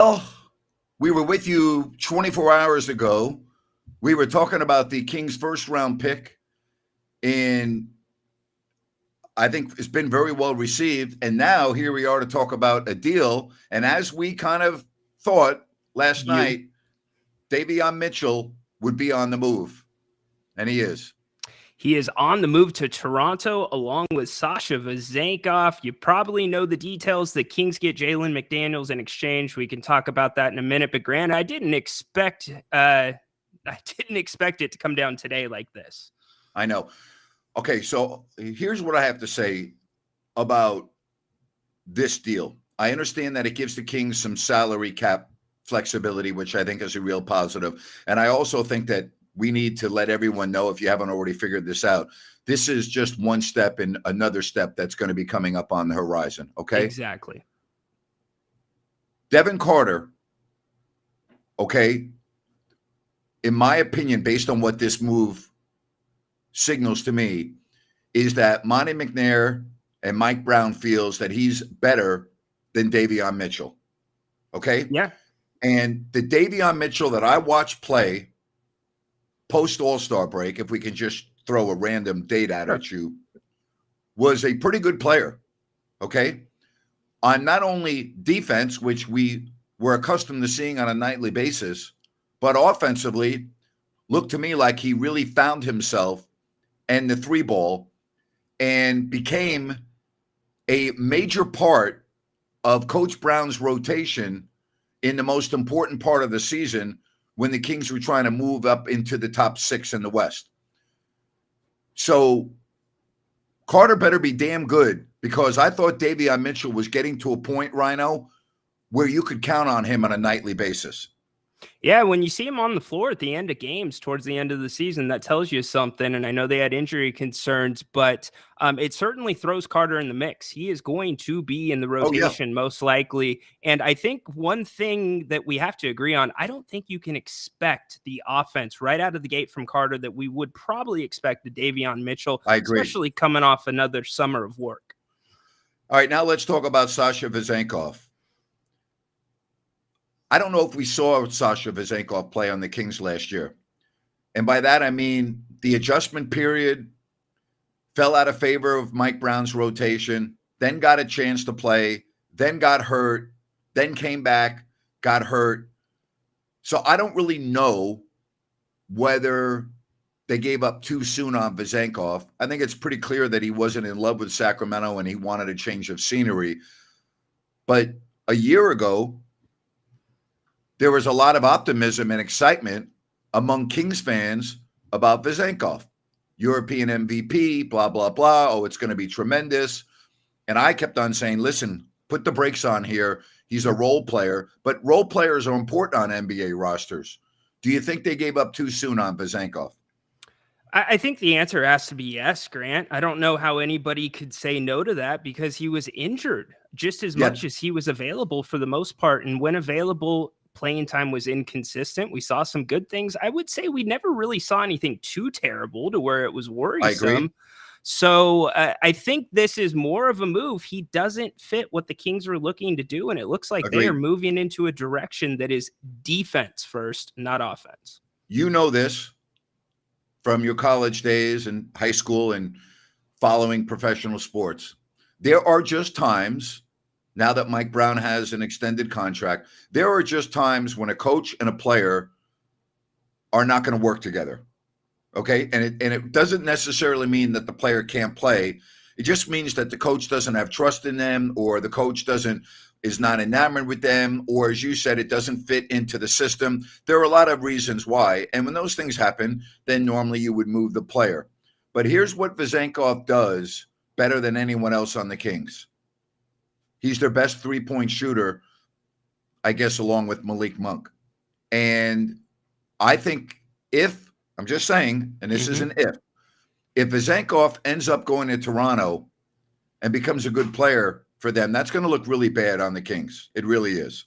Well, we were with you 24 hours ago. We were talking about the Kings' first round pick, and I think it's been very well received. And now here we are to talk about a deal. And as we kind of thought last You night, Davion Mitchell would be on the move, and he is. He is on the move to Toronto along with Sasha Vezenkov. You probably know the details. The Kings get Jalen McDaniels in exchange. We can talk about that in a minute. But Grant, I didn't expect it to come down today like this. I know. Okay, so here's what I have to say about this deal. I understand that it gives the Kings some salary cap flexibility, which I think is a real positive. And I also think that we need to let everyone know, if you haven't already figured this out, this is just one step in another step that's going to be coming up on the horizon. Okay. Exactly. Devin Carter. Okay. In my opinion, based on what this move signals to me, is that Monty McNair and Mike Brown feels that he's better than Davion Mitchell. Okay. Yeah. And the Davion Mitchell that I watched play post All-Star break, if we can just throw a random date at you, was a pretty good player, okay? On not only defense, which we were accustomed to seeing on a nightly basis, but offensively, looked to me like he really found himself and the three ball and became a major part of Coach Brown's rotation in the most important part of the season, when the Kings were trying to move up into the top 6 in the West. So Carter better be damn good, because I thought Davion Mitchell was getting to a point, Ryno, where you could count on him on a nightly basis. Yeah, when you see him on the floor at the end of games towards the end of the season, that tells you something. And I know they had injury concerns, but it certainly throws Carter in the mix. He is going to be in the rotation most likely. And I think one thing that we have to agree on, I don't think you can expect the offense right out of the gate from Carter that we would probably expect the Davion Mitchell, I agree, especially coming off another summer of work. All right, now let's talk about Sasha Vezenkov. I don't know if we saw Sasha Vezenkov play on the Kings last year. And by that, I mean the adjustment period fell out of favor of Mike Brown's rotation, then got a chance to play, then got hurt, then came back, got hurt. So I don't really know whether they gave up too soon on Vezenkov. I think it's pretty clear that he wasn't in love with Sacramento and he wanted a change of scenery. But a year ago, there was a lot of optimism and excitement among Kings fans about Vezenkov. European MVP, blah, blah, blah. Oh, it's going to be tremendous. And I kept on saying, listen, put the brakes on here. He's a role player, but role players are important on NBA rosters. Do you think they gave up too soon on Vezenkov? I think the answer has to be yes, Grant. I don't know how anybody could say no to that, because he was injured just as much as he was available for the most part. And when available, playing time was inconsistent. We saw some good things. I would say we never really saw anything too terrible to where it was worrisome. I agree. So I think this is more of a move. He doesn't fit what the Kings are looking to do, and it looks like they are moving into a direction that is defense first, not offense. You know this from your college days and high school and following professional sports. There are just times, now that Mike Brown has an extended contract, there are just times when a coach and a player are not going to work together. Okay. And it doesn't necessarily mean that the player can't play. It just means that the coach doesn't have trust in them, or the coach is not enamored with them, or as you said, it doesn't fit into the system. There are a lot of reasons why. And when those things happen, then normally you would move the player. But here's what Vezenkov does better than anyone else on the Kings. He's their best three-point shooter, I guess, along with Malik Monk. And I think I'm just saying, and this is an if Vezenkov ends up going to Toronto and becomes a good player for them, that's going to look really bad on the Kings. It really is.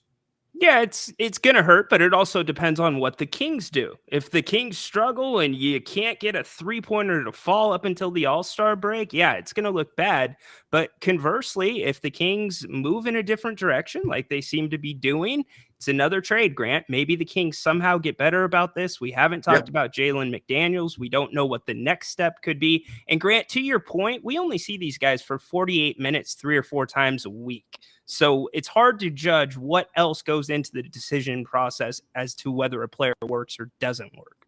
Yeah, it's going to hurt, but it also depends on what the Kings do. If the Kings struggle and you can't get a three-pointer to fall up until the All-Star break, yeah, it's going to look bad. But conversely, if the Kings move in a different direction, like they seem to be doing, another trade, Grant. Maybe the Kings somehow get better about this. We haven't talked about Jalen McDaniels. We don't know what the next step could be. And Grant, to your point, we only see these guys for 48 minutes 3 or 4 times a week. So it's hard to judge what else goes into the decision process as to whether a player works or doesn't work.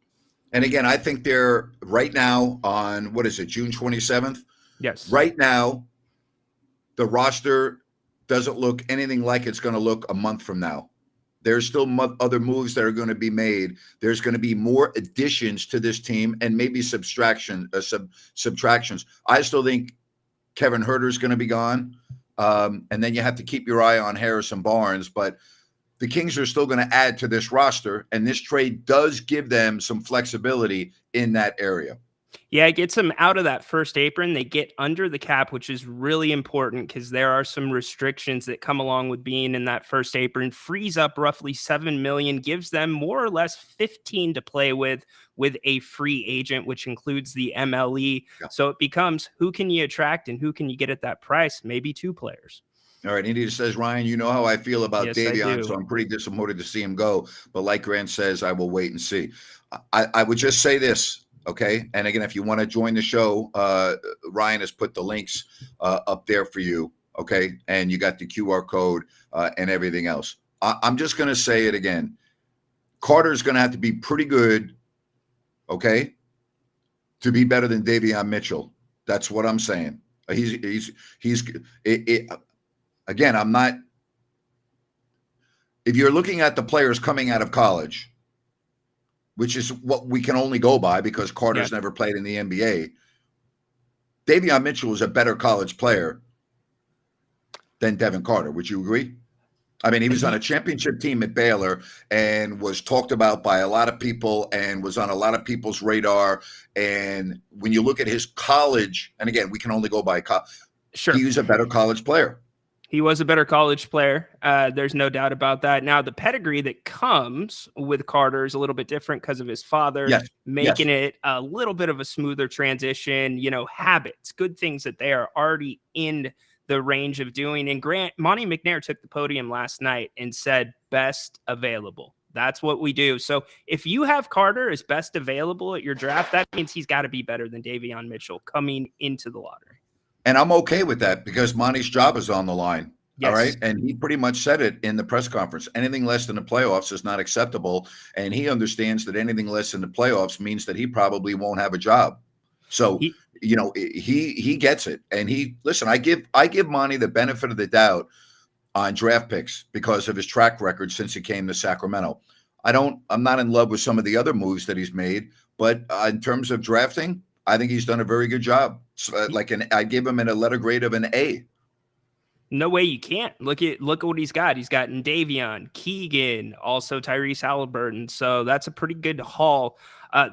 And again, I think they're right now on, what is it, June 27th? Yes. Right now, the roster doesn't look anything like it's going to look a month from now. There's still other moves that are going to be made. There's going to be more additions to this team and maybe subtractions. I still think Kevin Huerter is going to be gone. And then you have to keep your eye on Harrison Barnes. But the Kings are still going to add to this roster, and this trade does give them some flexibility in that area. Yeah, it gets them out of that first apron. They get under the cap, which is really important because there are some restrictions that come along with being in that first apron. Frees up roughly $7 million, gives them more or less 15 to play with a free agent, which includes the MLE. Yeah. So it becomes, who can you attract and who can you get at that price? Maybe 2 players. All right, India says, Ryan, you know how I feel about Davion, so I'm pretty disappointed to see him go. But like Grant says, I will wait and see. I would just say this. Okay. And again, if you want to join the show, Ryan has put the links up there for you. Okay. And you got the QR code and everything else. I'm just going to say it again. Carter's going to have to be pretty good. Okay. To be better than Davion Mitchell. That's what I'm saying. Again, I'm not. If you're looking at the players coming out of college, which is what we can only go by because Carter's never played in the NBA, Davion Mitchell is a better college player than Devin Carter. Would you agree? I mean, he was on a championship team at Baylor and was talked about by a lot of people and was on a lot of people's radar. And when you look at his college, and again, we can only go by college. Sure. He was a better college player. He was a better college player. There's no doubt about that. Now, the pedigree that comes with Carter is a little bit different because of his father, making it a little bit of a smoother transition, habits, good things that they are already in the range of doing. And Grant, Monty McNair took the podium last night and said, best available. That's what we do. So if you have Carter as best available at your draft, that means he's got to be better than Davion Mitchell coming into the lottery. And I'm okay with that because Monty's job is on the line. Yes. All right. And he pretty much said it in the press conference. Anything less than the playoffs is not acceptable. And he understands that anything less than the playoffs means that he probably won't have a job. So, he gets it. And listen, I give Monty the benefit of the doubt on draft picks because of his track record since he came to Sacramento. I'm not in love with some of the other moves that he's made, but in terms of drafting, I think he's done a very good job. I give him a letter grade of an A. No way you can't. Look at what he's got. He's got Davion, Keegan, also Tyrese Halliburton. So that's a pretty good haul.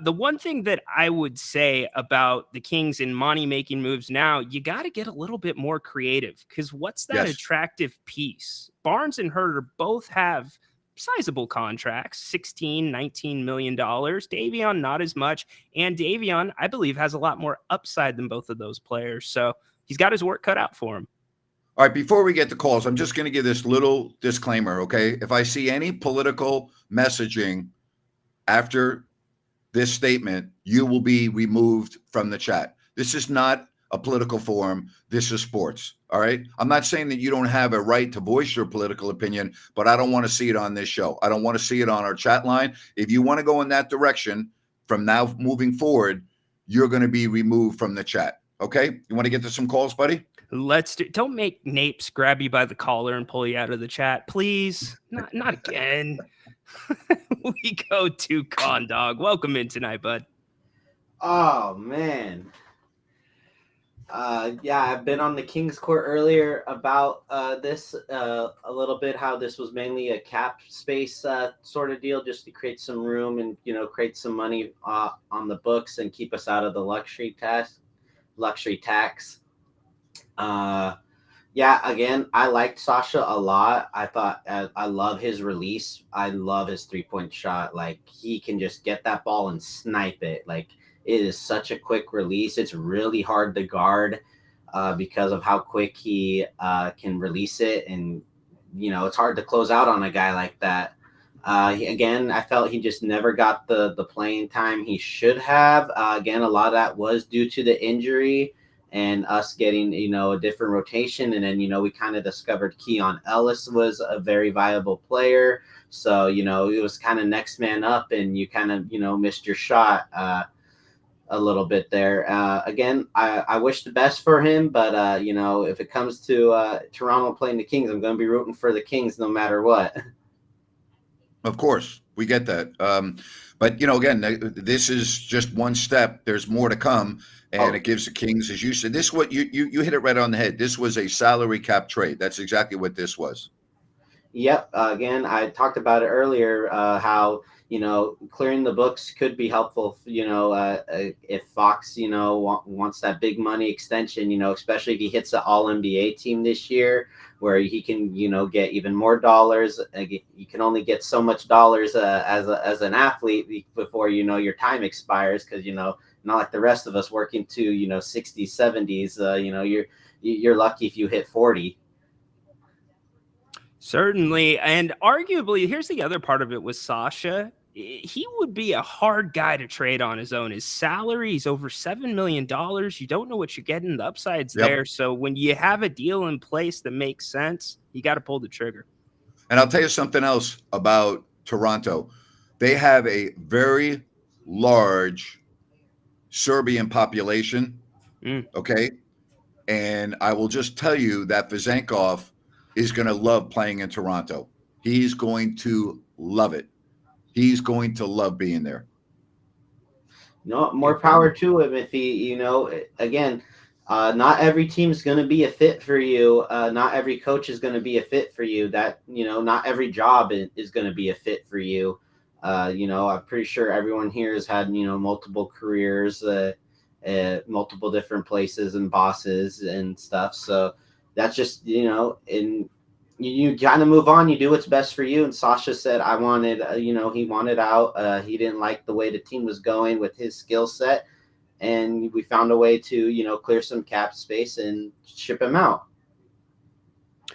The one thing that I would say about the Kings and Monty making moves now, you got to get a little bit more creative because what's that attractive piece? Barnes and Huerter both have sizable contracts, $16, $19 million. Davion, not as much. And Davion, I believe, has a lot more upside than both of those players. So he's got his work cut out for him. All right, before we get to calls, I'm just going to give this little disclaimer, okay? If I see any political messaging after this statement, you will be removed from the chat. This is not a political forum. This is sports, all right? I'm not saying that you don't have a right to voice your political opinion, but I don't want to see it on this show. I don't want to see it on our chat line. If you want to go in that direction from now moving forward, you're going to be removed from the chat, okay? You want to get to some calls, buddy? Don't make Napes grab you by the collar and pull you out of the chat, please. Not again. We go to Condog. Welcome in tonight, bud. Oh man. I've been on the Kings Court earlier about this a little bit, how this was mainly a cap space sort of deal, just to create some room and create some money on the books and keep us out of the luxury tax. Again, I liked Sasha a lot. I thought I love his release. I love his 3-point shot. Like, he can just get that ball and snipe it. Like, it is such a quick release. It's really hard to guard because of how quick he can release it and it's hard to close out on a guy like that. Again, I felt he just never got the playing time he should have. Again, a lot of that was due to the injury and us getting, a different rotation. And then, we kind of discovered Keon Ellis was a very viable player. So, it was kind of next man up, and you kind of, missed your shot a little bit there. Again, I wish the best for him, but, if it comes to Toronto playing the Kings, I'm going to be rooting for the Kings no matter what. Of course, we get that. But, again, this is just one step. There's more to come, and it gives the Kings, as you said, this what you hit it right on the head. This was a salary cap trade. That's exactly what this was. Yep. Again, I talked about it earlier, how, clearing the books could be helpful, if Fox, wants that big money extension, especially if he hits the All NBA team this year, where he can, get even more dollars. You can only get so much dollars as an athlete before, your time expires, because, not like the rest of us working to, 60s, 70s, you're lucky if you hit 40. Certainly. And arguably, here's the other part of it with Sasha. He would be a hard guy to trade on his own. His salary is over $7 million. You don't know what you're getting. The upside's there. So when you have a deal in place that makes sense, you got to pull the trigger. And I'll tell you something else about Toronto. They have a very large Serbian population. Okay. And I will just tell you that Vezenkov is going to love playing in Toronto. He's going to love it. He's going to love being there. More power to him if he, again, not every team is going to be a fit for you. Not every coach is going to be a fit for you. That, not every job is going to be a fit for you. I'm pretty sure everyone here has had, multiple careers, multiple different places and bosses and stuff. So that's just, and you kind of move on. You do what's best for you. And Sasha said, I wanted, he wanted out. He didn't like the way the team was going with his skill set. And we found a way to, clear some cap space and ship him out.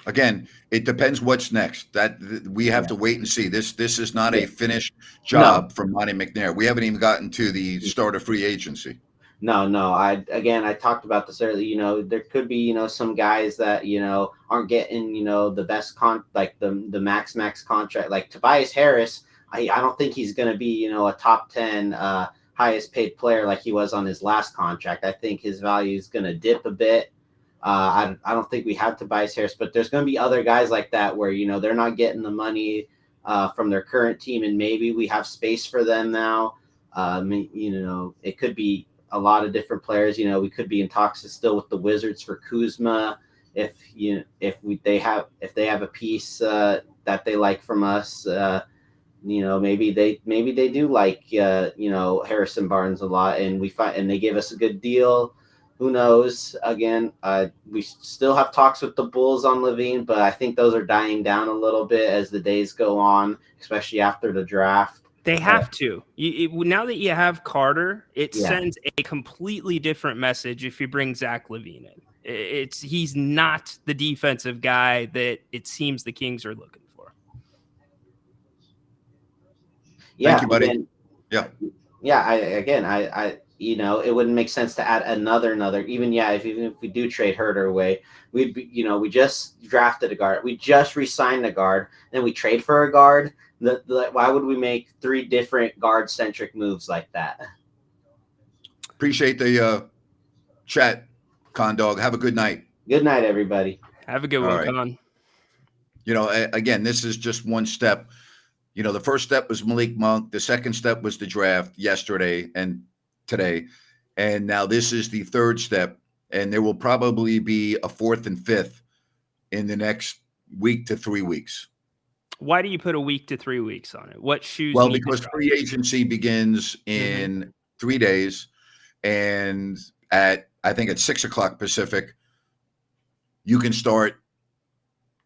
Again, it depends what's next. That we have to wait and see. This is not a finished job from Monty McNair. We haven't even gotten to the start of free agency. No. I talked about this earlier. There could be, some guys that, aren't getting, the best the max contract. Like Tobias Harris, I don't think he's going to be, a top 10 highest paid player like he was on his last contract. I think his value is going to dip a bit. I don't think we have Tobias Harris, but there's going to be other guys like that where, they're not getting the money from their current team, and maybe we have space for them now. It could be a lot of different players. We could be in talks still with the Wizards for Kuzma if they have a piece that they like from us. Maybe they do like Harrison Barnes a lot, and they give us a good deal. Who knows? Again, we still have talks with the Bulls on Levine, but I think those are dying down a little bit as the days go on, especially after the draft. They have to. Now that you have Carter, it sends a completely different message if you bring Zach LaVine in. He's not the defensive guy that it seems the Kings are looking for. Yeah, thank you, buddy. It wouldn't make sense to add another. Even if we do trade Herter away, we just drafted a guard, we just re-signed a guard, then we trade for a guard. Why would we make 3 different guard-centric moves like that? Appreciate the chat, Condog. Have a good night. Good night, everybody. Have a good one, Con. Again, this is just one step. The first step was Malik Monk. The second step was the draft yesterday and today. And now this is the third step. And there will probably be a fourth and fifth in the next week to 3 weeks. Why do you put a week to 3 weeks on it? What shoes? Well, because free agency begins in 3 days, and I think at 6 o'clock Pacific, you can start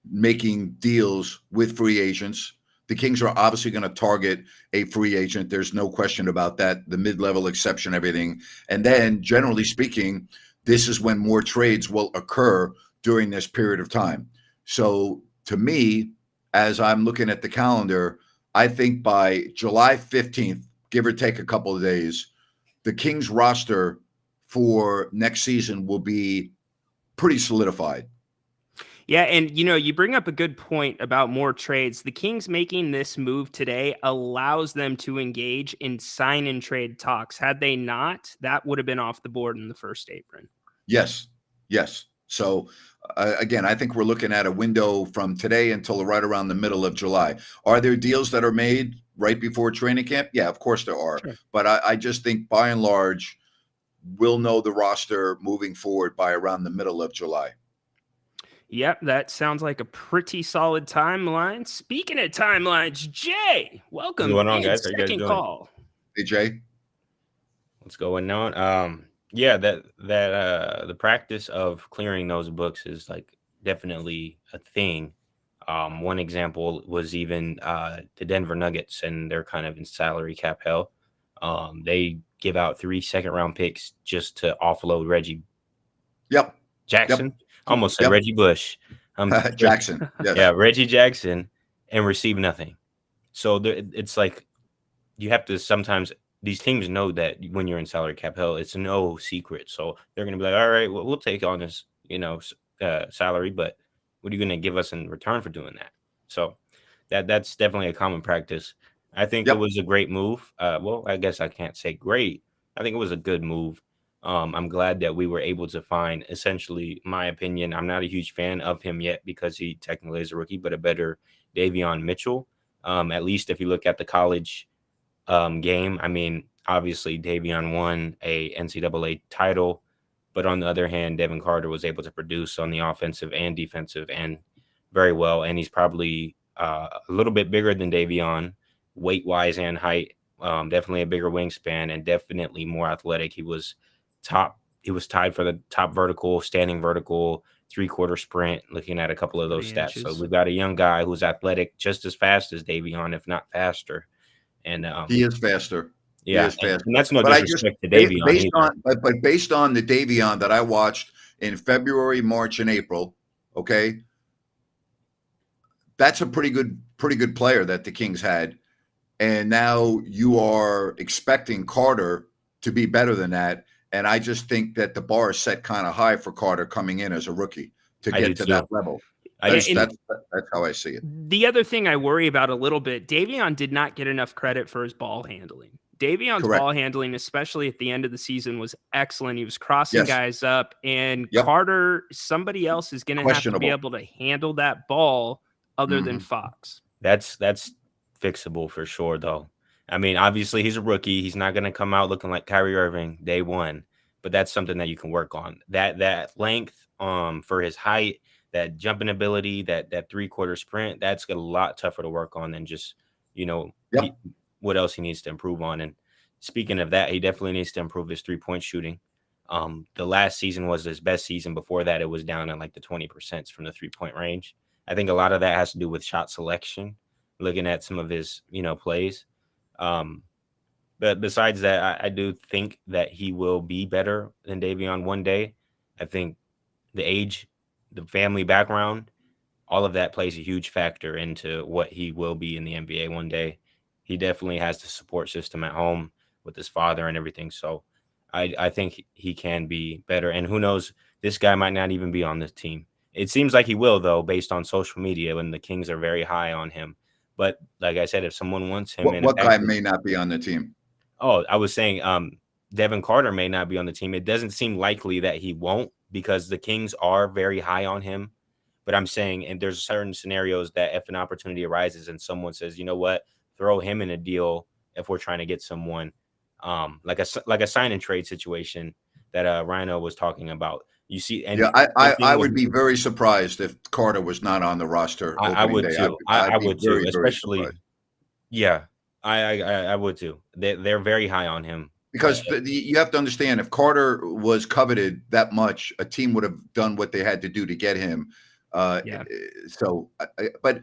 making deals with free agents. The Kings are obviously going to target a free agent. There's no question about that. The mid-level exception, everything. And then, generally speaking, this is when more trades will occur during this period of time. So to me, as I'm looking at the calendar, I think by July 15th, give or take a couple of days, the Kings roster for next season will be pretty solidified. Yeah, and you bring up a good point about more trades. The Kings making this move today allows them to engage in sign and trade talks. Had they not, that would have been off the board in the first apron. Yes. So again, I think we're looking at a window from today until right around the middle of July. Are there deals that are made right before training camp? Yeah, of course there are. Sure. But I just think by and large, we'll know the roster moving forward by around the middle of July. Yep, that sounds like a pretty solid timeline. Speaking of timelines, Jay, welcome. What's going on, in. guys? How you guys Second doing? call. Hey, Jay. What's going on? Yeah, the practice of clearing those books is like definitely a thing. One example was even the Denver Nuggets, and they're kind of in salary cap hell. They give out 3 second-round picks just to offload Reggie Jackson. Almost said Reggie Bush. Jackson. Yes. Yeah, Reggie Jackson, and receive nothing. So it's like you have to sometimes. These teams know that when you're in salary cap hell, it's no secret. So they're going to be like, all right, well, we'll take on this, salary, but what are you going to give us in return for doing that? So that's definitely a common practice. I think it was a great move. Well, I guess I can't say great. I think it was a good move. I'm glad that we were able to find, essentially, my opinion, I'm not a huge fan of him yet because he technically is a rookie, but a better Davion Mitchell. At least if you look at the college game. I mean, obviously Davion won a NCAA title, but on the other hand, Devin Carter was able to produce on the offensive and defensive end very well. And he's probably a little bit bigger than Davion, weight-wise and height. Definitely a bigger wingspan and definitely more athletic. He was tied for the top standing vertical, 3-quarter sprint, looking at a couple of those stats. Inches. So we've got a young guy who's athletic just as fast as Davion, if not faster. And he is faster. Yeah, he is faster. And that's no disrespect to Davion. Based on the Davion that I watched in February, March, and April, okay, that's a pretty good player that the Kings had. And now you are expecting Carter to be better than that. And I just think that the bar is set kind of high for Carter coming in as a rookie to get to that level. That's how I see it. The other thing I worry about a little bit, Davion did not get enough credit for his ball handling. Davion's ball handling, especially at the end of the season, was excellent. He was crossing guys up, and Carter, somebody else is going to have to be able to handle that ball other than Fox. That's fixable for sure, though. I mean, obviously he's a rookie. He's not going to come out looking like Kyrie Irving day one, but that's something that you can work on. That length for his height, that jumping ability, that 3-quarter sprint, that's a lot tougher to work on than just, what else he needs to improve on. And speaking of that, he definitely needs to improve his 3-point shooting. The last season was his best season. Before that, it was down at like the 20% from the 3-point range. I think a lot of that has to do with shot selection, looking at some of his, plays. But besides that, I do think that he will be better than Davion one day. I think the age, the family background, all of that plays a huge factor into what he will be in the NBA one day. He definitely has the support system at home with his father and everything. So I think he can be better. And who knows, this guy might not even be on the team. It seems like he will, though, based on social media, when the Kings are very high on him. But like I said, if someone wants him, what guy may not be on the team? Oh, I was saying Devin Carter may not be on the team. It doesn't seem likely that he won't, because the Kings are very high on him. But I'm saying, and there's certain scenarios that if an opportunity arises and someone says, you know what, throw him in a deal if we're trying to get someone, like a sign and trade situation that Ryno was talking about. You see, and I would be very surprised if Carter was not on the roster. I would too. I would too, especially. Yeah, I would too. They're very high on him. Because you have to understand, if Carter was coveted that much, a team would have done what they had to do to get him. So, but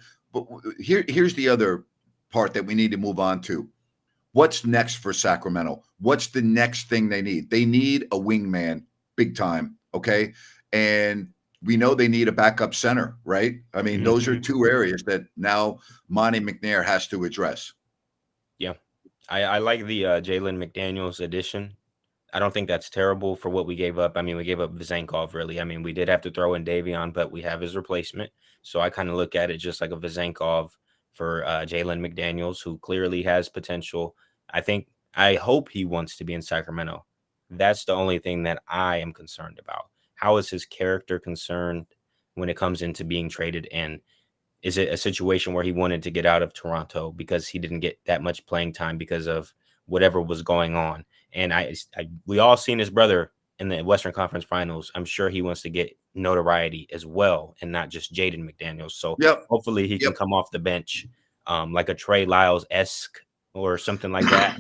here's the other part that we need to move on to. What's next for Sacramento? What's the next thing they need? They need a wingman, big time. Okay. And we know they need a backup center, right? I mean, those are two areas that now Monty McNair has to address. Yeah. I like the Jalen McDaniels addition. I don't think that's terrible for what we gave up. I mean, we gave up Vezenkov, really. I mean, we did have to throw in Davion, but we have his replacement. So I kind of look at it just like a Vezenkov for Jalen McDaniels, who clearly has potential. I hope he wants to be in Sacramento. That's the only thing that I am concerned about. How is his character concerned when it comes into being traded in? Is it a situation where he wanted to get out of Toronto because he didn't get that much playing time because of whatever was going on? And we all seen his brother in the Western Conference Finals. I'm sure he wants to get notoriety as well, and not just Jaden McDaniels. So hopefully he can come off the bench like a Trey Lyles-esque or something like that.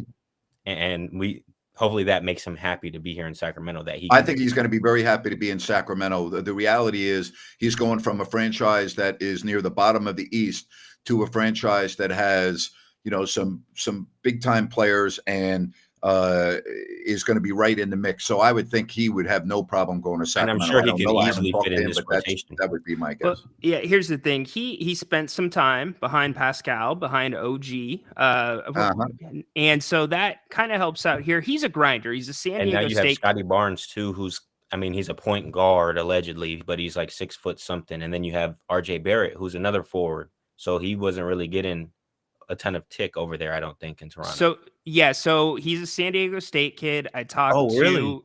And hopefully that makes him happy to be here in Sacramento. I think he's going to be very happy to be in Sacramento. The reality is he's going from a franchise that is near the bottom of the East to a franchise that has, some big time players and is going to be right in the mix. So I would think he would have no problem going to Sacramento. And I'm sure he can easily fit in this rotation. That would be my guess. Well, yeah, here's the thing. He spent some time behind Pascal, behind OG. And so that kind of helps out here. He's a grinder. He's a San Diego State. And now you have Scotty Barnes too, he's a point guard allegedly, but he's like 6 foot something. And then you have RJ Barrett, who's another forward. So he wasn't really getting a ton of tick over there, I don't think, in Toronto. So he's a San Diego State kid. I talked to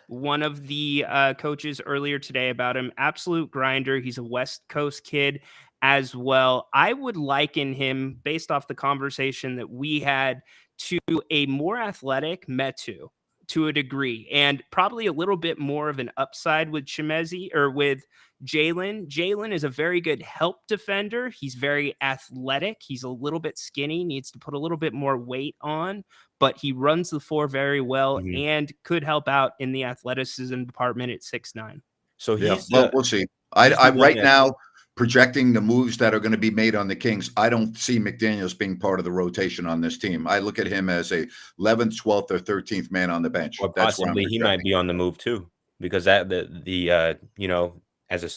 one of the coaches earlier today about him. Absolute grinder. He's a West Coast kid as well. I would liken him, based off the conversation that we had, to a more athletic Metu to a degree, and probably a little bit more of an upside with Chimezie or with Jalen. Jalen is a very good help defender. He's very athletic. He's a little bit skinny, needs to put a little bit more weight on, but he runs the floor very well and could help out in the athleticism department at 6'9". So we'll see. I right now, projecting the moves that are going to be made on the Kings, I don't see McDaniels being part of the rotation on this team. I look at him as a 11th, 12th, or 13th man on the bench. Or possibly he might be on the move too, because that as a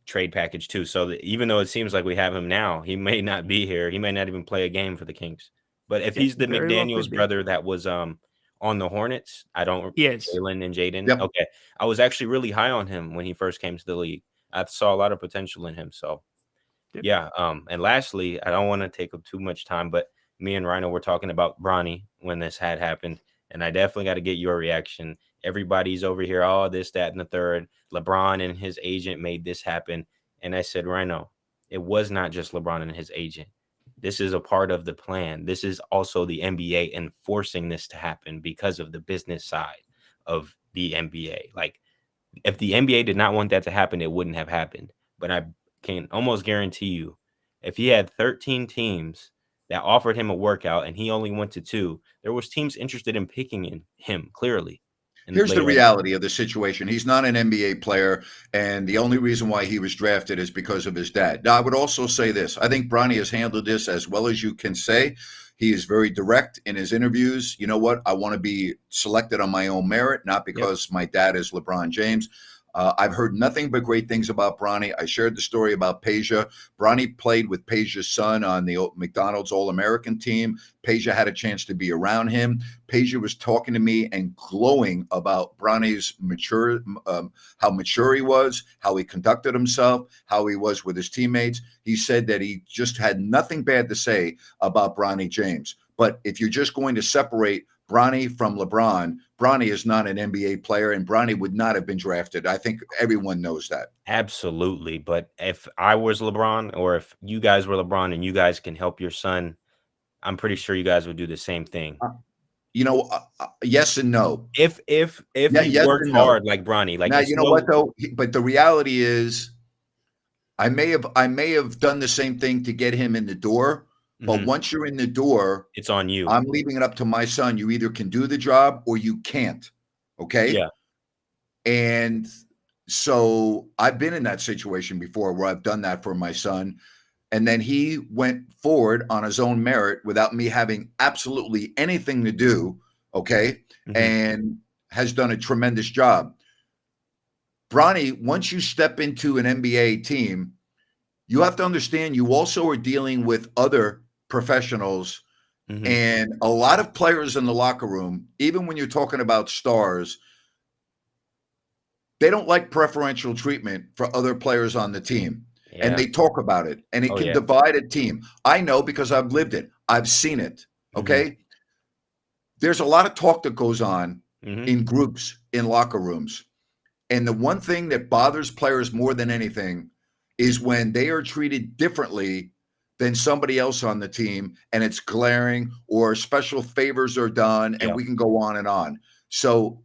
trade package too. So even though it seems like we have him now, he may not be here. He may not even play a game for the Kings. But if he's the McDaniels brother that was on the Hornets, Jalen and Jaden. Yep. Okay, I was actually really high on him when he first came to the league. I saw a lot of potential in him. So, and lastly, I don't want to take up too much time, but me and Ryno were talking about Bronny when this had happened, and I definitely got to get your reaction. Everybody's over here, this, that, and the third. LeBron and his agent made this happen. And I said, Ryno, it was not just LeBron and his agent. This is a part of the plan. This is also the NBA enforcing this to happen because of the business side of the NBA. Like, if the NBA did not want that to happen, it wouldn't have happened. But I can almost guarantee you, if he had 13 teams that offered him a workout and he only went to 2, there was teams interested in picking him, clearly. Here's the reality of the situation. He's not an NBA player, and the only reason why he was drafted is because of his dad. Now, I would also say this. I think Bronny has handled this as well as you can say. He is very direct in his interviews. You know what? I want to be selected on my own merit, not because my dad is LeBron James. I've heard nothing but great things about Bronny. I shared the story about Peja. Bronny played with Peja's son on the McDonald's All-American team. Peja had a chance to be around him. Peja was talking to me and glowing about Bronny's how mature he was, how he conducted himself, how he was with his teammates. He said that he just had nothing bad to say about Bronny James. But if you're just going to separate Bronny from LeBron, Bronny is not an NBA player, and Bronny would not have been drafted. I think everyone knows that. Absolutely. But if I was LeBron, or if you guys were LeBron and you guys can help your son, I'm pretty sure you guys would do the same thing. Yes and no. If he worked hard like Bronny, like, now, you know what though? But the reality is, I may have done the same thing to get him in the door. But once you're in the door, it's on you. I'm leaving it up to my son. You either can do the job or you can't. Okay. Yeah. And so I've been in that situation before where I've done that for my son. And then he went forward on his own merit without me having absolutely anything to do. Okay. And has done a tremendous job. Bronny, once you step into an NBA team, you have to understand you also are dealing with other professionals and a lot of players in the locker room, even when you're talking about stars, they don't like preferential treatment for other players on the team. Yeah. And they talk about it, and it can divide a team. I know because I've lived it. I've seen it. Okay. There's a lot of talk that goes on in groups, in locker rooms. And the one thing that bothers players more than anything is when they are treated differently than somebody else on the team, and it's glaring, or special favors are done, and we can go on and on. So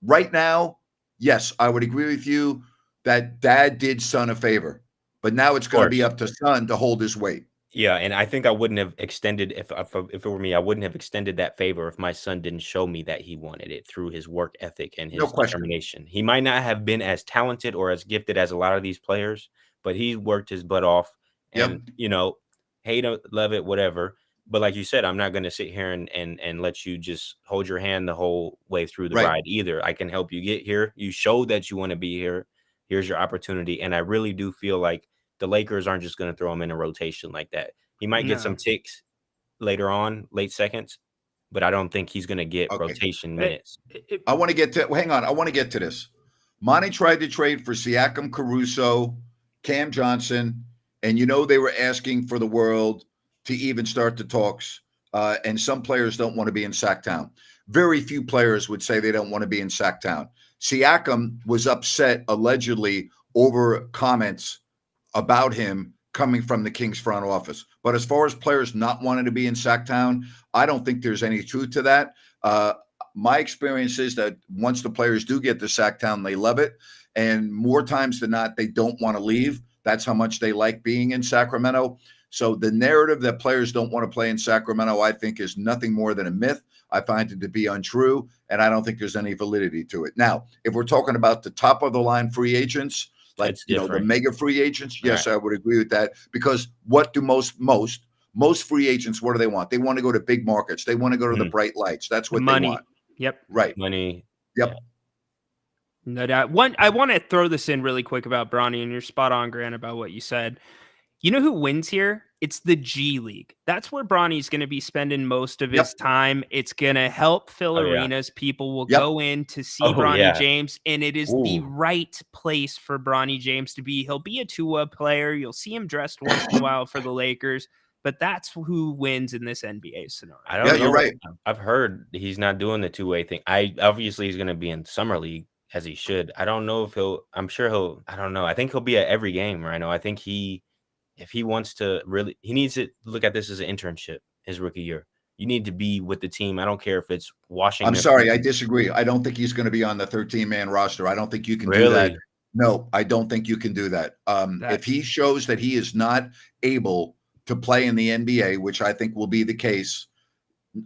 right now, yes, I would agree with you that dad did son a favor, but now it's going to be up to son to hold his weight. Yeah, and I think I wouldn't have extended if it were me. I wouldn't have extended that favor if my son didn't show me that he wanted it through his work ethic and his determination. He might not have been as talented or as gifted as a lot of these players, but he worked his butt off. And you know, hate it, love it, whatever. But like you said, I'm not going to sit here and let you just hold your hand the whole way through the ride either. I can help you get here. You showed that you want to be here. Here's your opportunity. And I really do feel like the Lakers aren't just going to throw him in a rotation like that. He might get some ticks later on, late seconds, but I don't think he's going to get rotation minutes. I want to get to, hang on. I want to get to this. Monty tried to trade for Siakam, Caruso, Cam Johnson, and you know they were asking for the world to even start the talks. And some players don't want to be in Sacktown. Very few players would say they don't want to be in Sacktown. Siakam was upset allegedly over comments about him coming from the Kings front office. But as far as players not wanting to be in Sacktown, I don't think there's any truth to that. My experience is that once the players do get to Sacktown, they love it. And more times than not, they don't want to leave. That's how much they like being in Sacramento. So the narrative that players don't want to play in Sacramento, I think, is nothing more than a myth. I find it to be untrue, and I don't think there's any validity to it. Now, if we're talking about the top of the line free agents, like the mega free agents, yes, I would agree with that. Because what do most free agents, what do they want? They want to go to big markets. They want to go to the bright lights. That's what they want. Yep. Right. Money. Yep. Yeah. No doubt. I want to throw this in really quick about Bronny, and you're spot on, Grant, about what you said. You know who wins here? It's the G League. That's where Bronny's going to be spending most of his time. It's going to help fill arenas. People will go in to see Bronny James, and it is the right place for Bronny James to be. He'll be a two-way player. You'll see him dressed once in a while for the Lakers, but that's who wins in this NBA scenario. I don't know. You're right. I've heard he's not doing the two-way thing. Obviously he's going to be in summer league, as he should. I don't know if I'm sure he'll, I don't know. I think he'll be at every game, Ryno. I think if he wants to really, he needs to look at this as an internship his rookie year. You need to be with the team. I don't care if it's Washington. I'm sorry, I disagree. I don't think he's going to be on the 13-man roster. I don't think you can do that. No, I don't think you can do that. If he shows that he is not able to play in the NBA, which I think will be the case,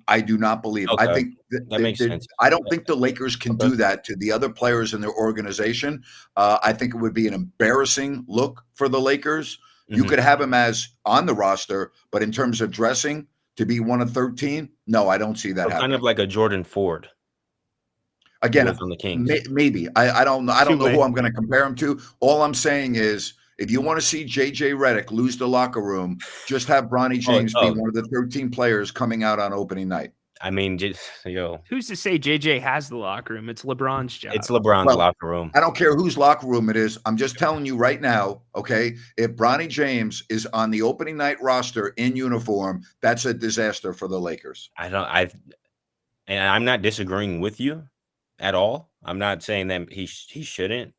I do not believe. I think that makes sense. I don't think the Lakers can do that to the other players in their organization. I think it would be an embarrassing look for the Lakers. You could have him as on the roster, but in terms of dressing to be one of 13, no, I don't see that happening. Kind of like a Jordan Ford. Again, on the Kings. Maybe. I don't know. I don't know who I'm going to compare him to. All I'm saying is, if you want to see JJ Redick lose the locker room, just have Bronny James be one of the 13 players coming out on opening night. I mean, who's to say JJ has the locker room? It's LeBron's job. It's LeBron's locker room. I don't care whose locker room it is. I'm just telling you right now, okay? If Bronny James is on the opening night roster in uniform, that's a disaster for the Lakers. And I'm not disagreeing with you at all. I'm not saying that he shouldn't,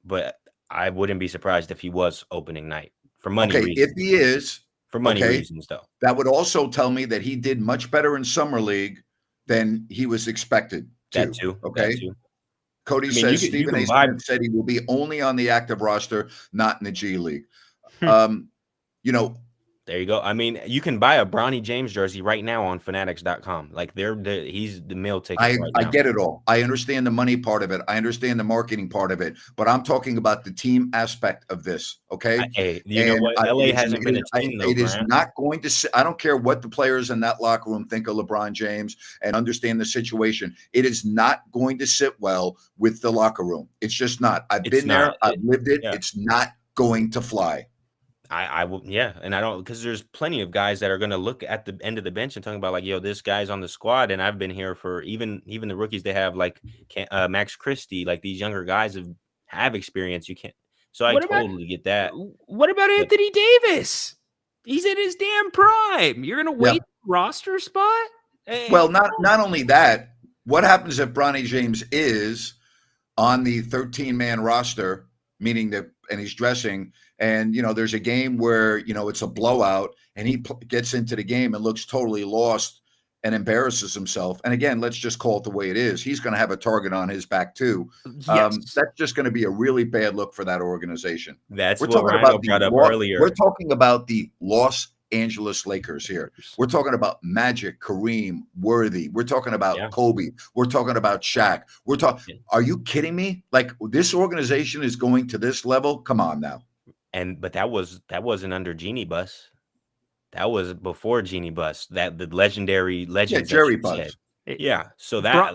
but I wouldn't be surprised if he was opening night for money reasons. If he is. For money reasons, though. That would also tell me that he did much better in summer league than he was expected to. That too. Okay. That too. Cody says Stephen A. Smith said he will be only on the active roster, not in the G League. There you go. I mean, you can buy a Bronny James jersey right now on fanatics.com. Like he's the meal tickets right I now. get it all. I understand the money part of it. I understand the marketing part of it, but I'm talking about the team aspect of this. Okay. Hey, you know what? LA hasn't been a team though, it is Grant. not going to, I don't care what the players in that locker room think of LeBron James and understand the situation. It is not going to sit well with the locker room. It's just not. I've been there. I've lived it. Yeah. It's not going to fly. I will, yeah, and I don't, because there's plenty of guys that are going to look at the end of the bench and talking about like, yo, this guy's on the squad, and I've been here for even the rookies. They have like Max Christie, like these younger guys have experience. You can't, so I totally get that. What about Anthony Davis? He's in his damn prime. You're going to wait roster spot? Well, not only that. What happens if Bronny James is on the 13-man roster, meaning that, and he's dressing, and there's a game where it's a blowout, and he gets into the game and looks totally lost and embarrasses himself. And again, let's just call it the way it is. He's going to have a target on his back too. Yes. That's just going to be a really bad look for that organization. That's what Ryno brought up earlier. We're talking about the Los Angeles Lakers here. We're talking about Magic, Kareem, Worthy. We're talking about Kobe. We're talking about Shaq. We're talking. Are you kidding me? Like, this organization is going to this level? Come on now. But that wasn't under Genie Bus. That was before Genie Bus. That the legendary legend. Yeah, Jerry Bus. Yeah. So that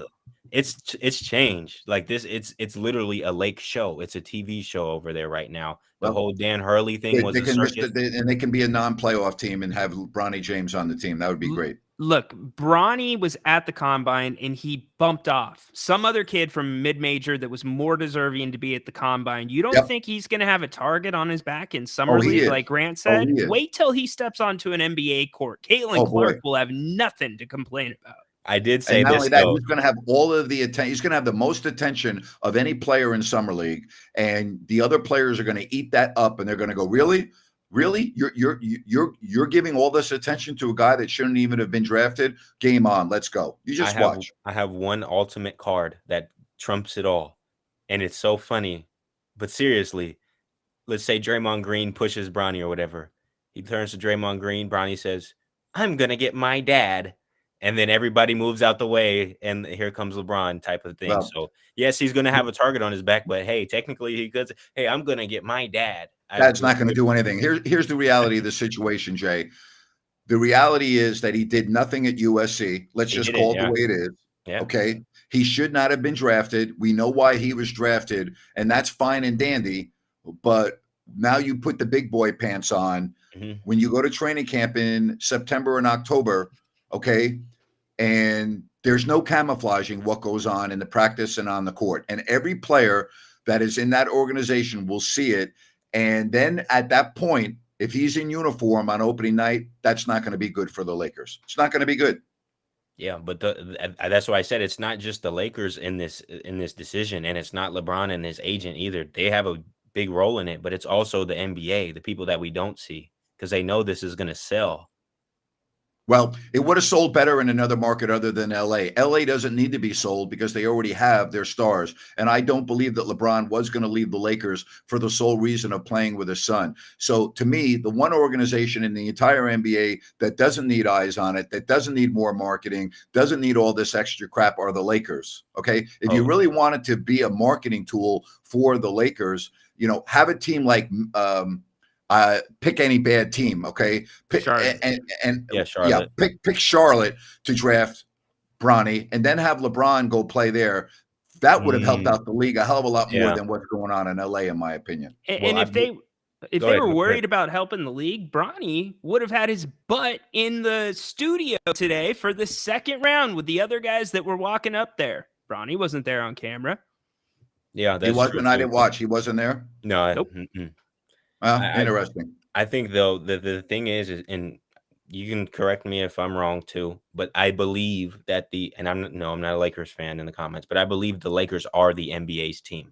it's changed. Like this, it's literally a lake show. It's a TV show over there right now. The whole Dan Hurley thing was a circus. And they can be a non-playoff team and have Bronny James on the team. That would be great. Look, Bronny was at the combine and he bumped off some other kid from mid-major that was more deserving to be at the combine. You don't think he's going to have a target on his back in summer league, like Grant said? Wait till he steps onto an NBA court. Caitlin Clark will have nothing to complain about. I did say not this, only that, though. he's going to have all of the attention. He's going to have the most attention of any player in summer league, and the other players are going to eat that up, and they're going to go, really? Really? You're giving all this attention to a guy that shouldn't even have been drafted? Game on. Let's go. You just watch. I have one ultimate card that trumps it all. And it's so funny. But seriously, let's say Draymond Green pushes Bronny or whatever. He turns to Draymond Green. Bronny says, I'm going to get my dad. And then everybody moves out the way, and here comes LeBron type of thing. Well, so, yes, he's going to have a target on his back, but, hey, technically he could say, hey, I'm going to get my dad. That's not going to do anything. Here's the reality of the situation, Jay. The reality is that he did nothing at USC. Let's just call it the way it is. Yeah. Okay. He should not have been drafted. We know why he was drafted, and that's fine and dandy. But now you put the big boy pants on when you go to training camp in September and October. Okay. And there's no camouflaging what goes on in the practice and on the court. And every player that is in that organization will see it. And then at that point, if he's in uniform on opening night, that's not going to be good for the Lakers. It's not going to be good. Yeah, but that's why I said it's not just the Lakers in this decision, and it's not LeBron and his agent either. They have a big role in it, but it's also the NBA, the people that we don't see, because they know this is going to sell. Well, it would have sold better in another market other than LA. LA doesn't need to be sold because they already have their stars. And I don't believe that LeBron was going to leave the Lakers for the sole reason of playing with his son. So to me, the one organization in the entire NBA that doesn't need eyes on it, that doesn't need more marketing, doesn't need all this extra crap are the Lakers. Okay. If you really wanted to be a marketing tool for the Lakers, have a team like, pick any bad team, okay? Pick Charlotte. Charlotte. Pick Charlotte to draft Bronny, and then have LeBron go play there. That would have helped out the league a hell of a lot more than what's going on in LA, in my opinion. And if they were worried about helping the league, Bronny would have had his butt in the studio today for the second round with the other guys that were walking up there. Bronny wasn't there on camera. Yeah, he wasn't. I didn't watch. He wasn't there. No, nope. Interesting. I think though the thing is, and you can correct me if I'm wrong too, but I believe that I'm not a Lakers fan in the comments, but I believe the Lakers are the NBA's team.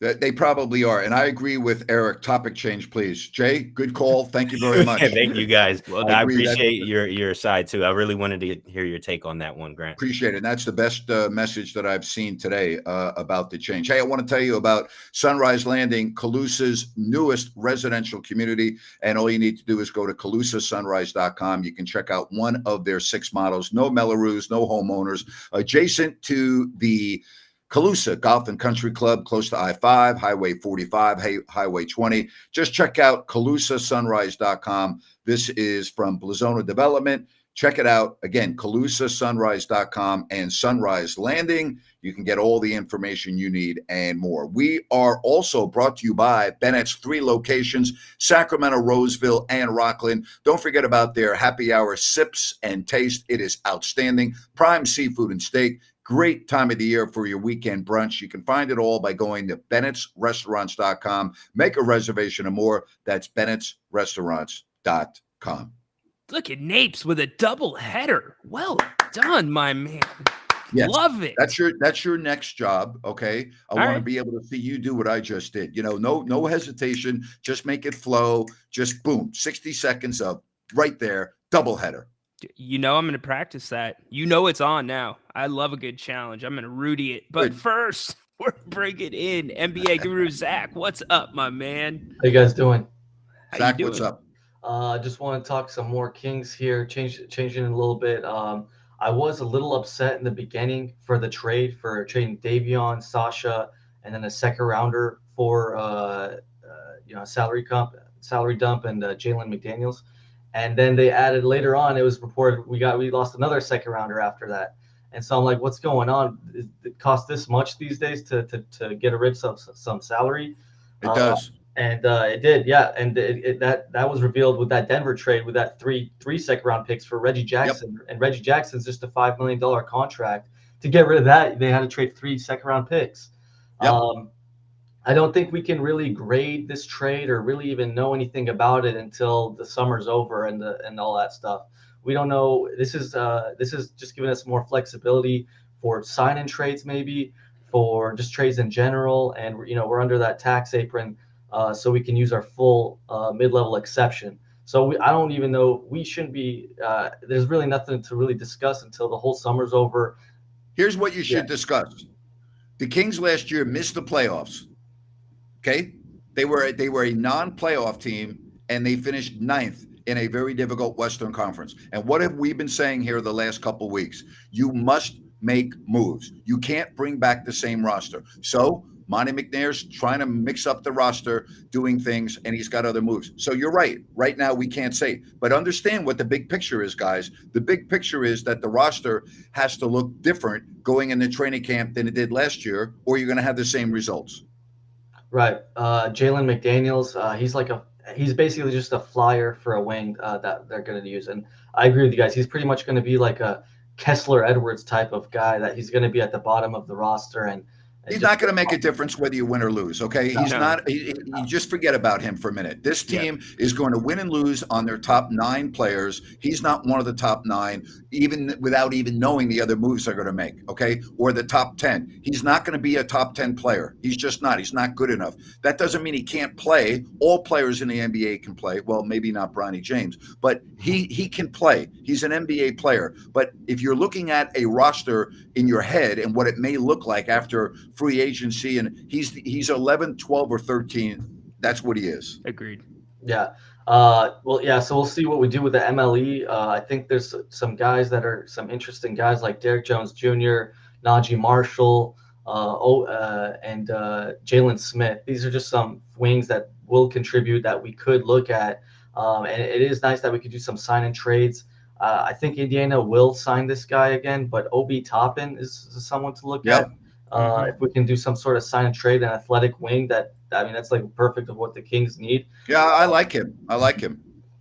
They probably are. And I agree with Eric. Topic change, please. Jay, good call. Thank you very much. Thank you, guys. Well, I agree. appreciate your side too. I really wanted to hear your take on that one, Grant. Appreciate it. And that's the best message that I've seen today about the change. Hey, I want to tell you about Sunrise Landing, Calusa's newest residential community. And all you need to do is go to calusasunrise.com. You can check out one of their 6 models. No Mellorews, no homeowners. Adjacent to the Calusa Golf and Country Club, close to I-5, Highway 45, Highway 20. Just check out calusasunrise.com. This is from Blazona Development. Check it out. Again, calusasunrise.com and Sunrise Landing. You can get all the information you need and more. We are also brought to you by Bennett's 3 locations, Sacramento, Roseville, and Rockland. Don't forget about their happy hour sips and taste. It is outstanding. Prime seafood and steak. Great time of the year for your weekend brunch. You can find it all by going to bennettsrestaurants.com. Make a reservation or more. That's bennettsrestaurants.com. Look at Napes with a double header. Well done, my man. Yes, love it. That's your next job. Okay. I want to be able to see you do what I just did. No hesitation. Just make it flow. Just boom. 60 seconds of right there. Double header. I'm going to practice that. It's on now. I love a good challenge. I'm going to Rudy it. But first, we're bringing in NBA guru Zach. What's up, my man? How you guys doing? Zach, what's up? Just want to talk some more Kings here, changing it a little bit. I was a little upset in the beginning for the trade for trading Davion, Sasha, and then a second rounder for salary dump and Jalen McDaniels. And then they added later on, it was reported we lost another second rounder after that. And so I'm like, what's going on? It costs this much these days to get rid of some salary. It does. And it did, yeah. And that was revealed with that Denver trade with that three second round picks for Reggie Jackson. Yep. And Reggie Jackson's just a $5 million contract. To get rid of that, they had to trade 3 second round picks. Yep. I don't think we can really grade this trade or really even know anything about it until the summer's over and all that stuff. We don't know. This is just giving us more flexibility for sign-in trades, maybe for just trades in general. And we're under that tax apron, so we can use our full mid-level exception. So I don't even know. We shouldn't be. There's really nothing to really discuss until the whole summer's over. Here's what you should discuss. The Kings last year missed the playoffs. Okay, they were a non-playoff team, and they finished 9th in a very difficult Western Conference. And what have we been saying here the last couple of weeks? You must make moves. You can't bring back the same roster. So Monty McNair's trying to mix up the roster, doing things, and he's got other moves. So you're right. Right now, we can't say. But understand what the big picture is, guys. The big picture is that the roster has to look different going into training camp than it did last year, or you're going to have the same results. Right. Jalen McDaniels, he's basically just a flyer for a wing that they're going to use. And I agree with you guys. He's pretty much going to be like a Kessler Edwards type of guy that he's going to be at the bottom of the roster. And he's not going to make a difference whether you win or lose. Okay. He's not, you just forget about him for a minute. This team is going to win and lose on their top 9 players. He's not one of the top 9, even without even knowing the other moves they're going to make. Okay. Or the top 10. He's not going to be a top 10 player. He's just not. He's not good enough. That doesn't mean he can't play. All players in the NBA can play. Well, maybe not Bronny James, but he can play. He's an NBA player. But if you're looking at a roster in your head and what it may look like after free agency, and he's 11, 12, or 13. That's what he is. Agreed. Yeah. So we'll see what we do with the MLE. I think there's some guys that are some interesting guys like Derek Jones Jr., Najee Marshall, and Jalen Smith. These are just some wings that will contribute that we could look at. And it is nice that we could do some sign and trades. I think Indiana will sign this guy again, but Obi Toppin is someone to look at. If we can do some sort of sign and trade, an athletic wing, that's like perfect of what the Kings need. Yeah, I like him.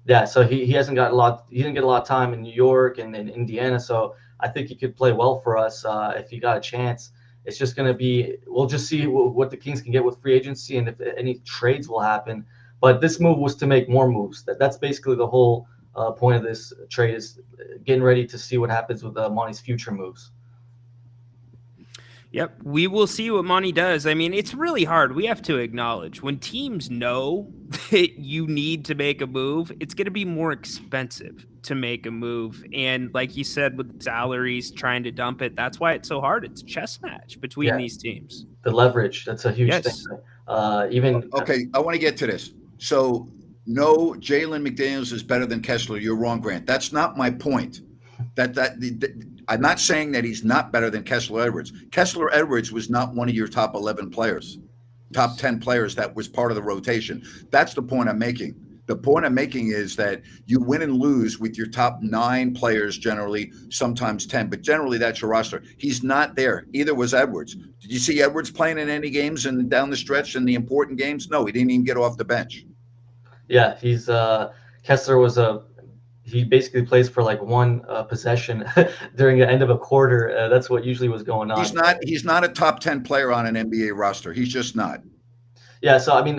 Yeah, so he hasn't got a lot. He didn't get a lot of time in New York and in Indiana, so I think he could play well for us if he got a chance. It's just going to be. We'll just see what the Kings can get with free agency and if any trades will happen. But this move was to make more moves. That's basically the whole point of this trade, is getting ready to see what happens with Monty's future moves. Yep, we will see what Monty does. I mean, it's really hard. We have to acknowledge when teams know that you need to make a move, it's going to be more expensive to make a move. And like you said, with salaries, trying to dump it, that's why it's so hard. It's a chess match between these teams. The leverage, that's a huge thing. Okay, I want to get to this. So, no, Jalen McDaniels is better than Kessler. You're wrong, Grant. That's not my point. I'm not saying that he's not better than Kessler Edwards. Kessler Edwards was not one of your top 11 players, top 10 players that was part of the rotation. That's the point I'm making. The point I'm making is that you win and lose with your top 9 players generally, sometimes 10, but generally that's your roster. He's not there. Either was Edwards. Did you see Edwards playing in any games and down the stretch in the important games? No, he didn't even get off the bench. Yeah, he's Kessler he basically plays for like one possession during the end of a quarter. That's what usually was going on. He's not a top 10 player on an NBA roster. He's just not. Yeah, so I mean,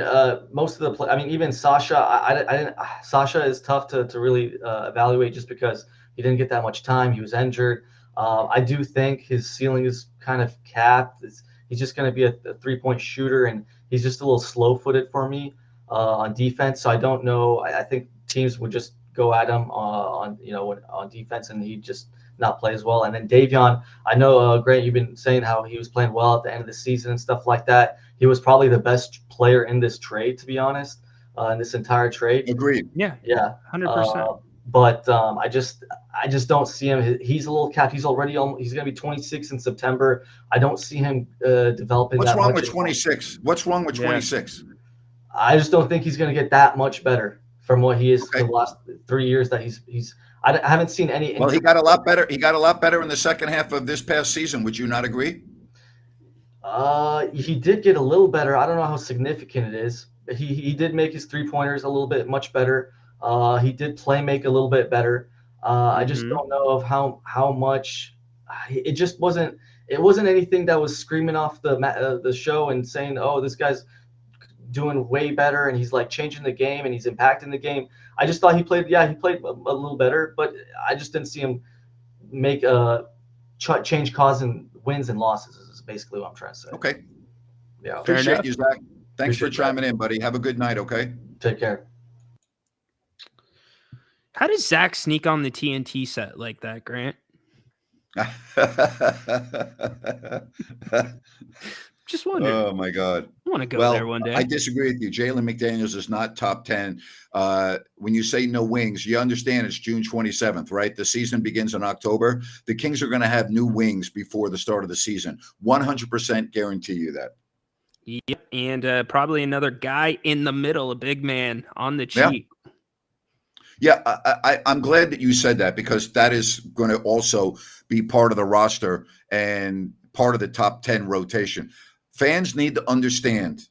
most of even Sasha, Sasha is tough to really evaluate just because he didn't get that much time. He was injured. I do think his ceiling is kind of capped. He's just going to be a 3-point shooter, and he's just a little slow-footed for me on defense. So I don't know. I think teams would just go at him on defense, and he just not play as well. And then Davion, I know Grant, you've been saying how he was playing well at the end of the season and stuff like that. He was probably the best player in this trade, to be honest, in this entire trade. Agreed. Yeah, 100%. But I just don't see him. He's a little capped. He's going to be 26 in September. I don't see him developing. What's that wrong much with 26? What's wrong with 26? I just don't think he's going to get that much better from what he is the last 3 years that he's. I haven't seen any. Well, he got a lot better. He got a lot better in the second half of this past season. Would you not agree? He did get a little better. I don't know how significant it is. He did make his 3-pointers a little bit much better. He did make a little bit better. I just don't know of how much. It just wasn't. It wasn't anything that was screaming off the show and saying, "Oh, this guy's doing way better and he's like changing the game and he's impacting the game." I just thought he played a little better, but I just didn't see him make change causing wins and losses is basically what I'm trying to say. Okay. Yeah. Appreciate you, Zach. Thanks for chiming in, buddy. Have a good night, okay? Take care. How does Zach sneak on the TNT set like that, Grant? Just wondering. Oh my God! I want to go there one day. I disagree with you. Jalen McDaniels is not top 10. When you say no wings, you understand it's June 27th, right? The season begins in October. The Kings are going to have new wings before the start of the season. 100% guarantee you that. Yep, and probably another guy in the middle, a big man on the cheap. Yeah, I'm glad that you said that because that is going to also be part of the roster and part of the top 10 rotation. Fans need to understand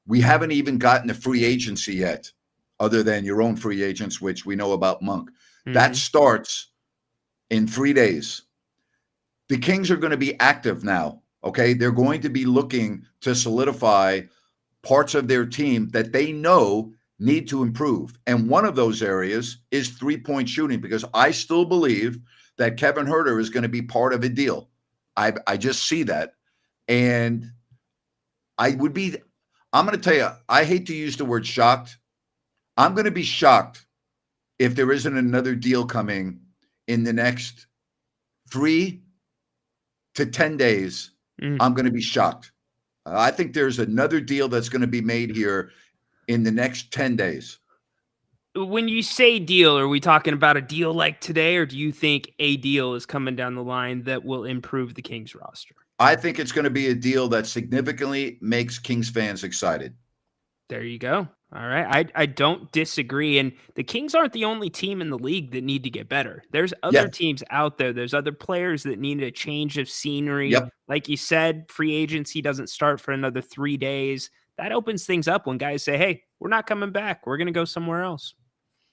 we haven't even gotten to free agency yet, other than your own free agents, which we know about Monk. That starts in 3 days. The Kings are going to be active now, okay? They're going to be looking to solidify parts of their team that they know need to improve. And one of those areas is 3-point shooting, because I still believe that Kevin Huerter is going to be part of a deal. I just see that. And I'm going to tell you, I hate to use the word shocked. I'm going to be shocked if there isn't another deal coming in the next 3 to 10 days. I'm going to be shocked. I think there's another deal that's going to be made here in the next 10 days. When you say deal, are we talking about a deal like today, or do you think a deal is coming down the line that will improve the Kings roster? I think it's going to be a deal that significantly makes Kings fans excited. There you go. All right. I don't disagree. And the Kings aren't the only team in the league that need to get better. There's other teams out there. There's other players that need a change of scenery. Yep. Like you said, free agency doesn't start for another 3 days. That opens things up when guys say, hey, we're not coming back. We're going to go somewhere else.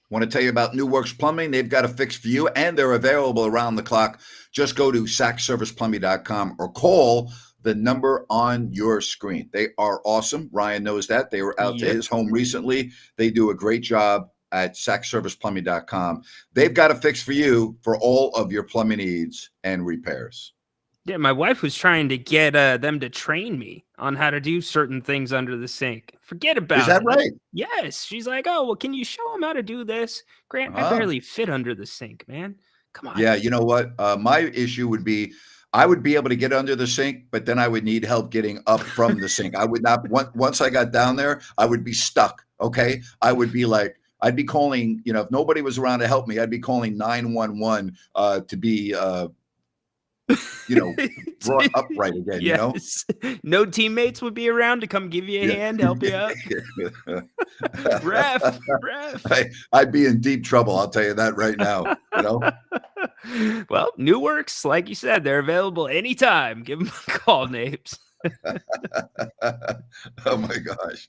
Want to tell you about New Works Plumbing. They've got a fix for you, and they're available around the clock. Just go to sackserviceplumbing.com or call the number on your screen. They are awesome. Ryan knows that. They were out to his home recently. They do a great job at sackserviceplumbing.com. They've got a fix for you for all of your plumbing needs and repairs. Yeah, my wife was trying to get them to train me on how to do certain things under the sink. Forget about it. Is that right? Yes. She's like, oh, well, can you show them how to do this? Grant, I Ah. barely fit under the sink, man. Come on. Yeah, you know what? My issue would be I would be able to get under the sink, but then I would need help getting up from the sink. I would not once I got down there, I would be stuck. Okay. I would be like, I'd be calling, if nobody was around to help me, I'd be calling 911 to be brought upright again, Yes. No teammates would be around to come give you a hand, help you up. Ref. I'd be in deep trouble. I'll tell you that right now. Well, new works, like you said, they're available anytime. Give them a call, Napes. Oh my gosh.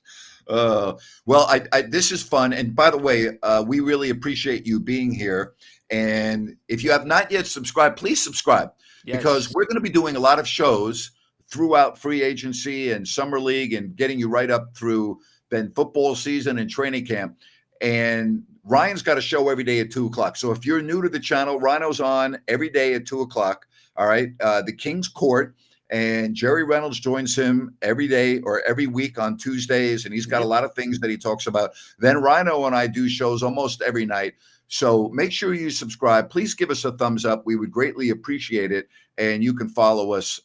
Well, this is fun. And by the way, we really appreciate you being here. And if you have not yet subscribed, please subscribe. Yes. Because we're going to be doing a lot of shows throughout free agency and summer league and getting you right up through then football season and training camp. And Ryan's got a show every day at 2:00. So if you're new to the channel, Ryno's on every day at 2:00. All right. The King's Court. And Jerry Reynolds joins him every day or every week on Tuesdays. And he's got a lot of things that he talks about. Then Ryno and I do shows almost every night. So make sure you subscribe. Please give us a thumbs up. We would greatly appreciate it. And you can follow us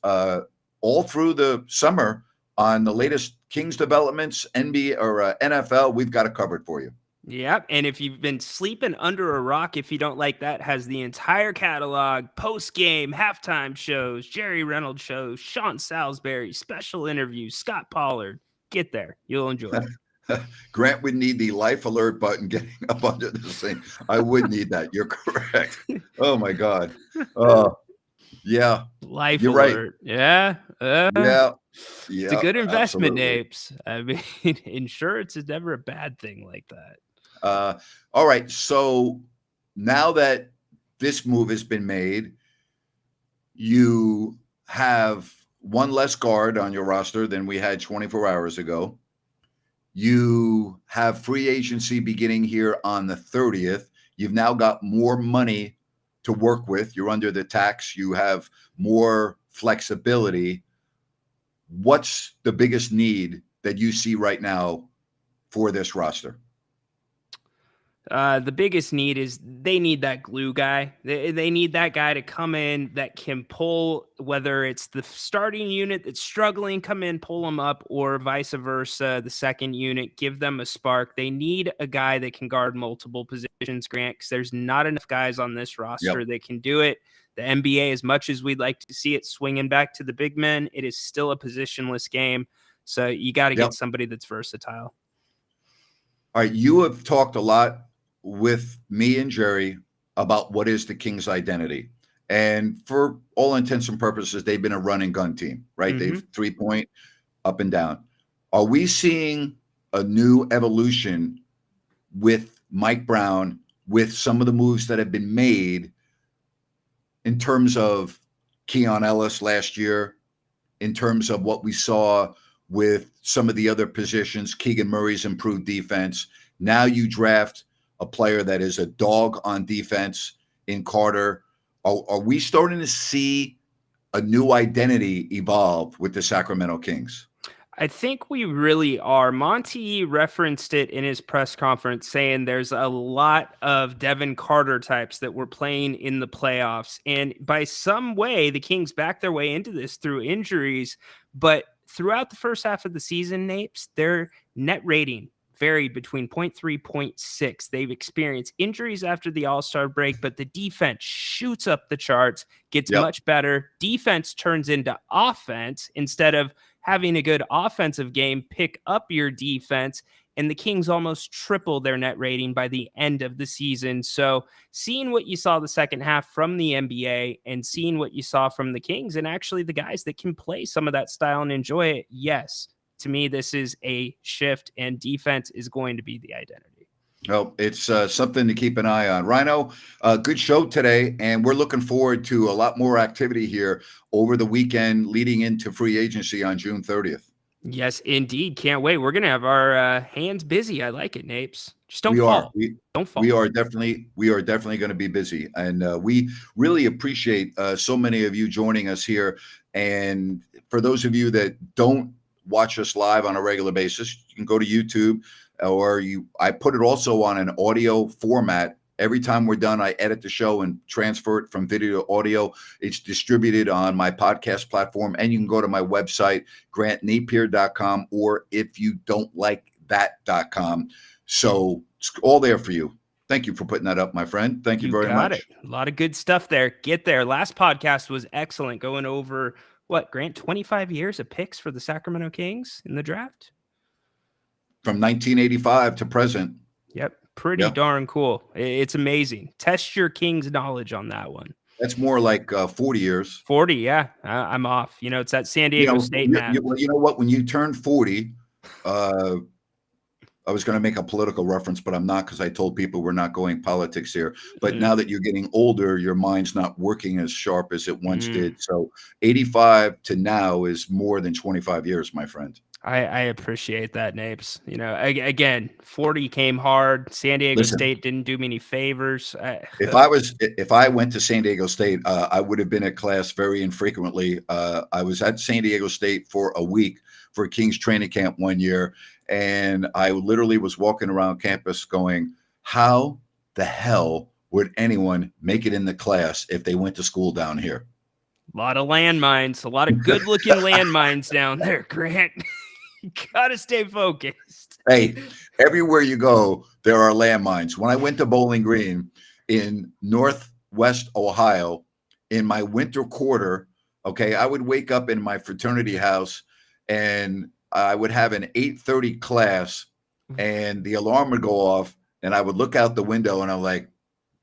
all through the summer on the latest Kings developments, NBA or NFL. We've got it covered for you. Yep. And if you've been sleeping under a rock, if you don't like that, has the entire catalog, post-game, halftime shows, Jerry Reynolds shows, Sean Salisbury, special interviews, Scott Pollard. Get there. You'll enjoy it. Grant would need the life alert button getting up under the sink. I would need that. You're correct. Oh my God. Yeah. Life You're alert. Right. Yeah. Yeah. It's a good investment, Absolutely. Napes. I mean, insurance is never a bad thing like that. All right. So now that this move has been made, you have one less guard on your roster than we had 24 hours ago. You have free agency beginning here on the 30th. You've now got more money to work with. You're under the tax. You have more flexibility. What's the biggest need that you see right now for this roster? The biggest need is they need that glue guy. They need that guy to come in that can pull, whether it's the starting unit that's struggling, come in, pull them up, or vice versa, the second unit, give them a spark. They need a guy that can guard multiple positions, Grant, because there's not enough guys on this roster that can do it. The NBA, as much as we'd like to see it swinging back to the big men, it is still a positionless game. So you got to get somebody that's versatile. All right. You have talked a lot with me and Jerry about what is the Kings' identity. And for all intents and purposes, they've been a run and gun team, right? Mm-hmm. They've 3-point up and down. Are we seeing a new evolution with Mike Brown, with some of the moves that have been made in terms of Keon Ellis last year, in terms of what we saw with some of the other positions, Keegan Murray's improved defense? Now you draft a player that is a dog on defense in Carter. Are we starting to see a new identity evolve with the Sacramento Kings? I think we really are. Monty referenced it in his press conference, saying there's a lot of Devin Carter types that were playing in the playoffs. And by some way, the Kings backed their way into this through injuries. But throughout the first half of the season, Napes, their net rating varied between 0.3, 0.6. They've experienced injuries after the All-Star break, but the defense shoots up the charts, gets much better. Defense turns into offense instead of having a good offensive game, pick up your defense. And the Kings almost tripled their net rating by the end of the season. So seeing what you saw the second half from the NBA and seeing what you saw from the Kings and actually the guys that can play some of that style and enjoy it, yes. To me, this is a shift, and defense is going to be the identity. Oh, it's something to keep an eye on. Ryno, good show today, and we're looking forward to a lot more activity here over the weekend leading into free agency on June 30th. Yes, indeed. Can't wait. We're gonna have our hands busy. I like it, Napes. Just don't We are. fall. Don't fall. We are definitely going to be busy, and we really appreciate so many of you joining us here. And for those of you that don't watch us live on a regular basis, you can go to YouTube, or I put it also on an audio format. Every time we're done, I edit the show and transfer it from video to audio. It's distributed on my podcast platform, and you can go to my website, grantnapier.com, or if you don't like that.com. So it's all there for you. Thank you for putting that up, my friend. Thank you very much. It. A lot of good stuff there. Get there. Last podcast was excellent, going over what, Grant, 25 years of picks for the Sacramento Kings in the draft? From 1985 to present. Yep. Pretty darn cool. It's amazing. Test your Kings knowledge on that one. That's more like 40 years. 40, yeah. I'm off. It's that San Diego State math. You know what? When you turn 40, I was going to make a political reference, but I'm not, because I told people we're not going politics here. But now that you're getting older, your mind's not working as sharp as it once did. So 85 to now is more than 25 years, my friend. I appreciate that, Napes. Again, 40 came hard. San Diego State didn't do me any favors. If I went to San Diego State, I would have been at class very infrequently. I was at San Diego State for a week for Kings training camp one year, and I literally was walking around campus going, how the hell would anyone make it in the class if they went to school down here? A lot of landmines, a lot of good-looking landmines down there, Grant. You gotta stay focused. Hey, everywhere you go, there are landmines. When I went to Bowling Green in Northwest Ohio, in my winter quarter, I would wake up in my fraternity house, and I would have an 8:30 class, and the alarm would go off, and I would look out the window, and I'm like,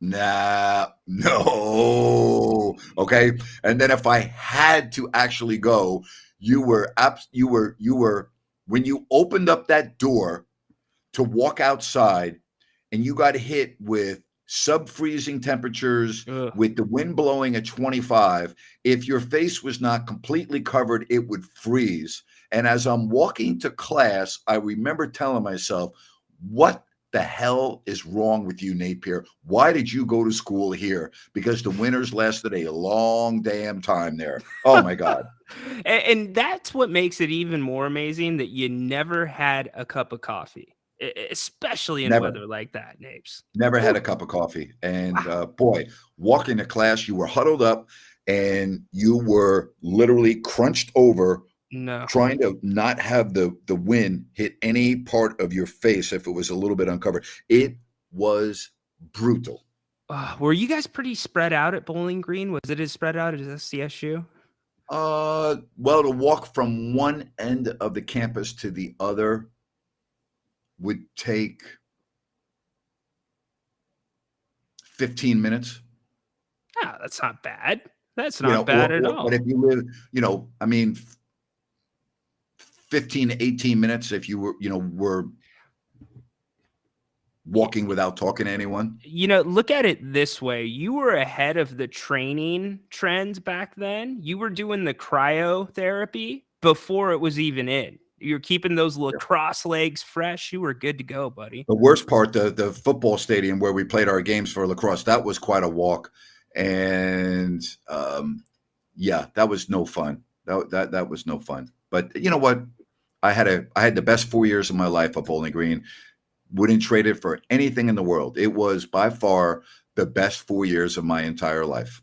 nah, no. Okay. And then if I had to actually go, you were when you opened up that door to walk outside, and you got hit with sub-freezing temperatures, with the wind blowing at 25, if your face was not completely covered, it would freeze. And as I'm walking to class, I remember telling myself, what the hell is wrong with you, Napier? Why did you go to school here? Because the winters lasted a long damn time there. Oh my God. And that's what makes it even more amazing, that you never had a cup of coffee, especially in weather like that, Napes. Never had a cup of coffee. And boy, walking to class, you were huddled up, and you were literally crunched over, trying to not have the wind hit any part of your face if it was a little bit uncovered. It was brutal. Were you guys pretty spread out at Bowling Green? Was it as spread out as SCSU? Well, to walk from one end of the campus to the other would take 15 minutes. Ah, that's not bad. That's not bad at all. But if you live, 15 to 18 minutes if you were walking without talking to anyone. Look at it this way. You were ahead of the training trends back then. You were doing the cryotherapy before it was even in. You're keeping those lacrosse legs fresh. You were good to go, buddy. The worst part, the football stadium where we played our games for lacrosse, that was quite a walk. And that was no fun. That was no fun. But you know what? I had the best 4 years of my life at Bowling Green. Wouldn't trade it for anything in the world. It was by far the best 4 years of my entire life.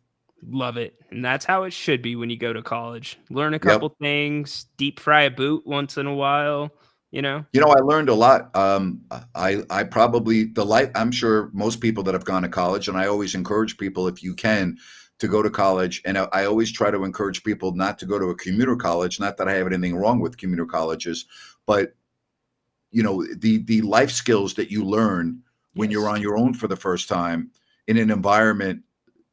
Love it. And that's how it should be when you go to college. Learn a couple things, deep fry a boot once in a while, I learned a lot. I probably, I'm sure most people that have gone to college, and I always encourage people, if you can, to go to college. And I always try to encourage people not to go to a commuter college. Not that I have anything wrong with commuter colleges, but the life skills that you learn when you're on your own for the first time in an environment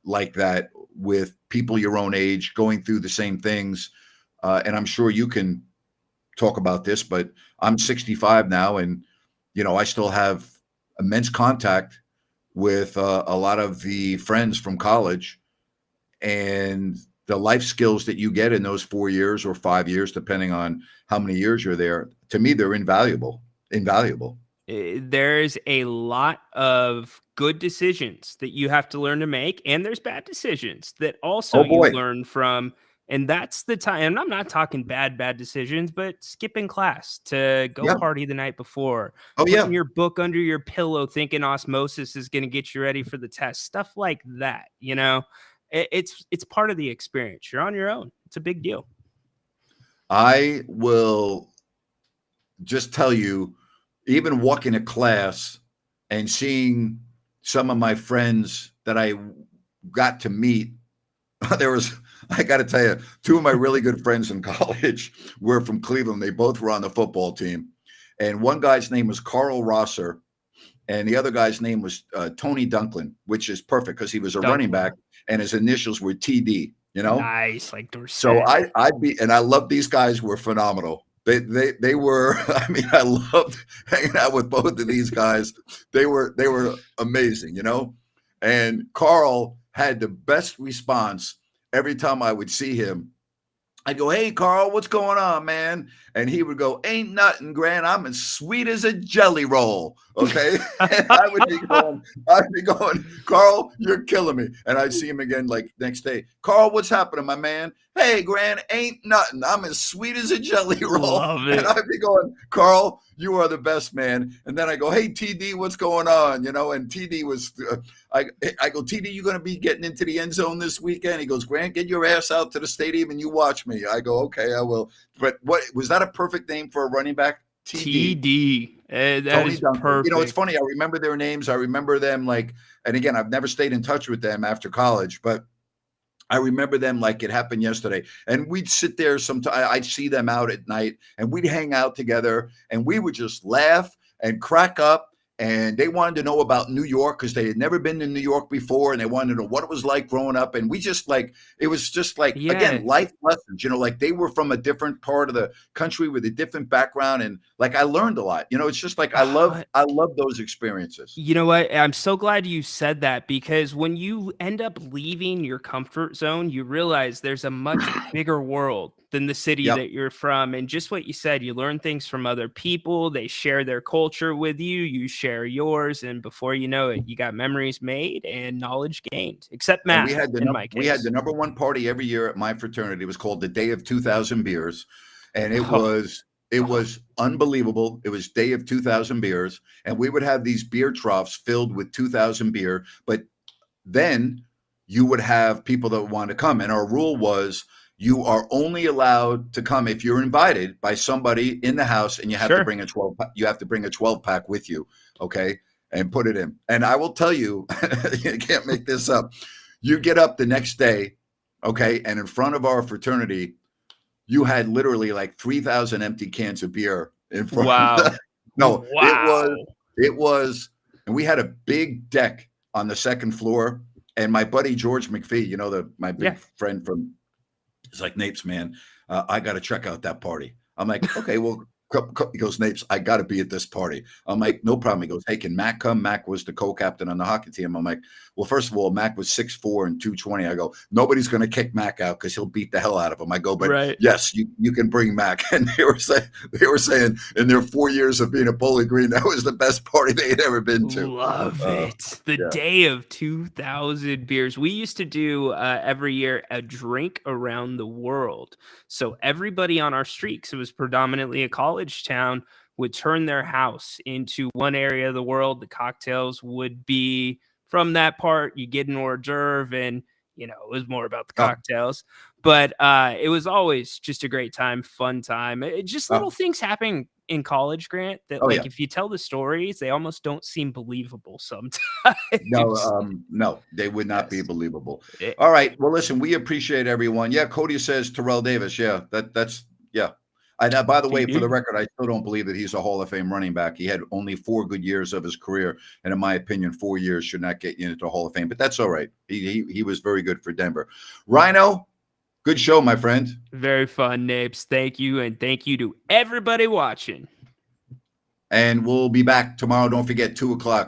like that, with people your own age going through the same things. And I'm sure you can talk about this, but I'm 65 now, and I still have immense contact with a lot of the friends from college. And the life skills that you get in those 4 years or 5 years, depending on how many years you're there, to me, they're invaluable. There's a lot of good decisions that you have to learn to make, and there's bad decisions that also Oh, boy. you learn from. And that's the time. And I'm not talking bad decisions, but skipping class to go Yeah. party the night before, Oh, yeah. putting your book under your pillow, thinking osmosis is going to get you ready for the test, stuff like that. It's part of the experience. You're on your own. It's a big deal. I will just tell you, even walking to class and seeing some of my friends that I got to meet, I got to tell you, two of my really good friends in college were from Cleveland. They both were on the football team. And one guy's name was Carl Rosser, and the other guy's name was Tony Dunklin, which is perfect because he was a running back and his initials were TD, Nice, like Dorsett. So I love these guys were phenomenal. They were, I mean, I loved hanging out with both of these guys. They were amazing, and Carl had the best response every time I would see him. I'd go, "Hey, Carl, what's going on, man?" And he would go, "Ain't nothing, Grant. I'm as sweet as a jelly roll." Okay. And I'd be going, "Carl, you're killing me." And I'd see him again like next day. "Carl, what's happening, my man?" "Hey, Grant, ain't nothing. I'm as sweet as a jelly roll." Love it. And I'd be going, "Carl, you are the best, man." And then I go, "Hey, TD, what's going on?" And TD was, I go, "TD, you going to be getting into the end zone this weekend?" He goes, "Grant, get your ass out to the stadium and you watch me." I go, "Okay, I will." But what was that a perfect name for a running back? TD. That Tony is Duncan. perfect. It's funny. I remember their names. I remember them and again, I've never stayed in touch with them after college, but I remember them like it happened yesterday. And we'd sit there sometime. I'd see them out at night and we'd hang out together and we would just laugh and crack up. And they wanted to know about New York because they had never been to New York before. And they wanted to know what it was like growing up. And we just it was just again, life lessons, they were from a different part of the country with a different background. And I learned a lot, it's just I love those experiences. You know what? I'm so glad you said that because when you end up leaving your comfort zone, you realize there's a much bigger world than the city that you're from. And just what you said, you learn things from other people. They share their culture with you. You share yours. And before you know it, you got memories made and knowledge gained, except math. We had the number one party every year at my fraternity. It was called the Day of 2,000 Beers. And it was unbelievable. It was Day of 2,000 Beers. And we would have these beer troughs filled with 2,000 beer. But then you would have people that want to come. And our rule was you are only allowed to come if you're invited by somebody in the house and you have to bring a 12-pack with you. Okay. And put it in. And I will tell you, you can't make this up. You get up the next day. Okay. And in front of our fraternity, you had literally 3,000 empty cans of beer in front. Wow. It was, and we had a big deck on the second floor. And my buddy, George McPhee, my big friend from, he's like, "Napes, man, I got to check out that party." I'm like, "Okay, well," he goes, "Napes, I got to be at this party." I'm like, "No problem." He goes, "Hey, can Mac come?" Mac was the co-captain on the hockey team. I'm like, "Well, first of all, Mac was 6'4" and 220. I go, "Nobody's going to kick Mac out because he'll beat the hell out of him." I go, "But yes, you can bring Mac." And they were saying in their 4 years of being at Bowling Green, that was the best party they had ever been to. Love it. The Day of 2,000 Beers. We used to do every year a drink around the world. So everybody on our street, because it was predominantly a college town, would turn their house into one area of the world. The cocktails would be from that part. You get an hors d'oeuvre and, it was more about the cocktails. But it was always just a great time, fun time. Just little things happening in college, Grant, that if you tell the stories, they almost don't seem believable sometimes. No, they would not be believable. All right. Well, listen, we appreciate everyone. Yeah, Cody says Terrell Davis. Yeah, that's. And by the way, for the record, I still don't believe that he's a Hall of Fame running back. He had only 4 good years of his career. And in my opinion, 4 years should not get you into the Hall of Fame. But that's all right. He was very good for Denver. Ryno, good show, my friend. Very fun, Napes. Thank you. And thank you to everybody watching. And we'll be back tomorrow. Don't forget, 2:00.